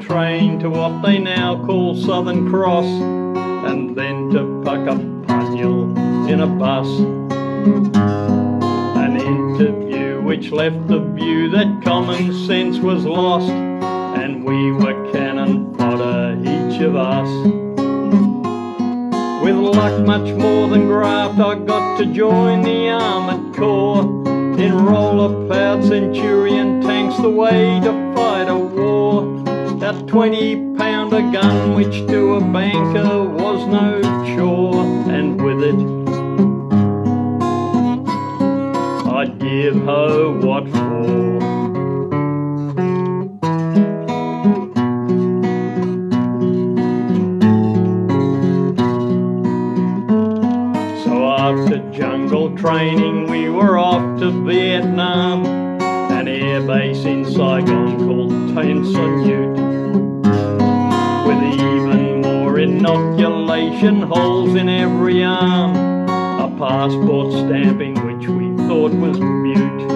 train to what they now call Southern Cross, and then to Puckapunyal in a bus. An interview which left the view that common sense was lost, and we were cannon fodder, each of us. With luck much more than graft, I got to join the Armoured Corps. In roller-powered Centurion tanks, the way to fight a war. That 20-pounder gun, which to a banker was no chore, and with it I'd give her what for. After jungle training we were off to Vietnam, an air base in Saigon called Tan Son Nhut, with even more inoculation holes in every arm, a passport stamping which we thought was mute.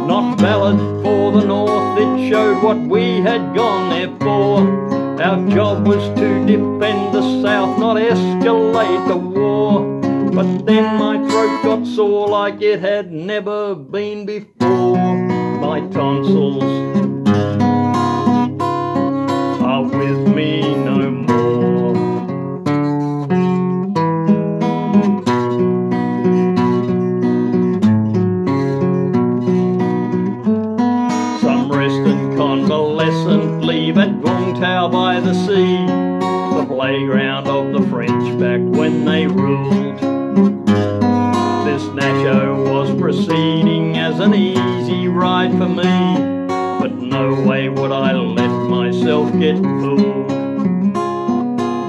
Not valid for the North, it showed what we had gone there for. Our job was to defend the South, not escalate the war. But then my throat got sore like it had never been before. My tonsils are with me no more. Some rest and convalescent leave at Vung Tau by the sea, the playground of the French back when they ruled. This Nasho was proceeding as an easy ride for me, but no way would I let myself get fooled.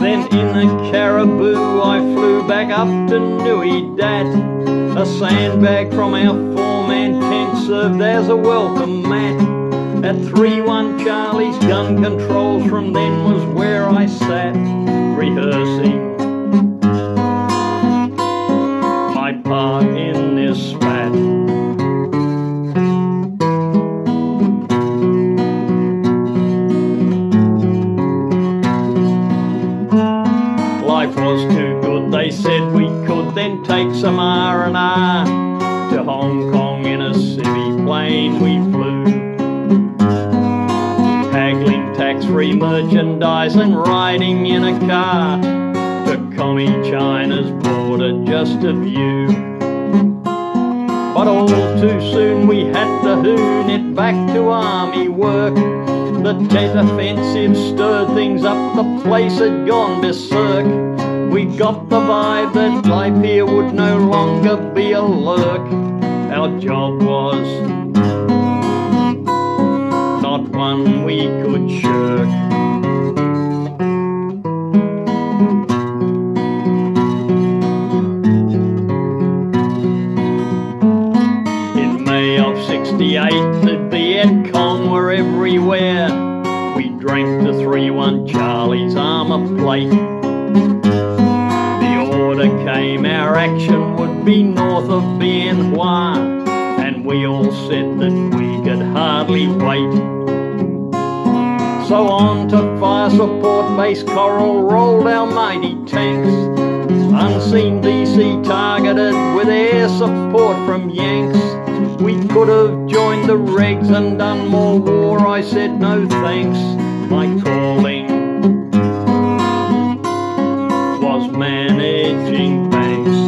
Then in the Caribou I flew back up to Nui Dat. A sandbag from our four-man tent served as a welcome mat. At 3-1 Charlie's gun controls from then was where I sat, rehearsing my part in this spat. Life was too good, they said we could then take some R&R. To Hong Kong in a civvy plane we flew, haggling tax-free merchandise and riding in a car to Commie China's border just a view. But all too soon we had to hoon it back to army work. The Tet Offensive stirred things up, the place had gone berserk. We got the vibe that life here would no longer be a lurk. Our job was not one we could shirk. In May of '68, the Viet Cong were everywhere. We drank the 3-1 Charlie's armour plate. The order came, our action would be north of Bien Hoa, and we all said that we could hardly wait. So on to fire support base Coral rolled our mighty tanks. Unseen DC targeted with air support from Yanks. We could have joined the regs and done more war, I said no thanks. My calling was managing banks.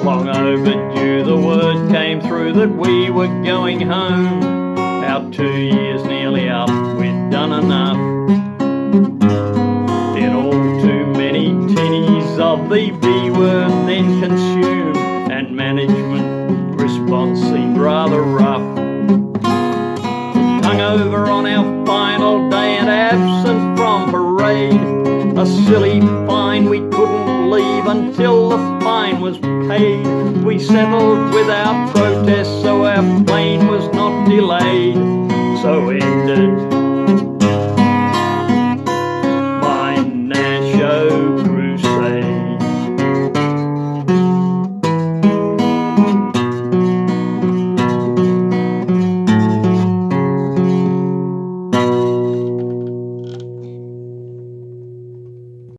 Long overdue, the word came through that we were going home. Our 2 years nearly up, we'd done enough. Did all too many tinnies of the B word then consumed, and management response seemed rather rough. Hung over on our final day and absent from parade. A silly fine, we couldn't leave until the fine was paid. We settled without protest, so our plane was not delayed. So ended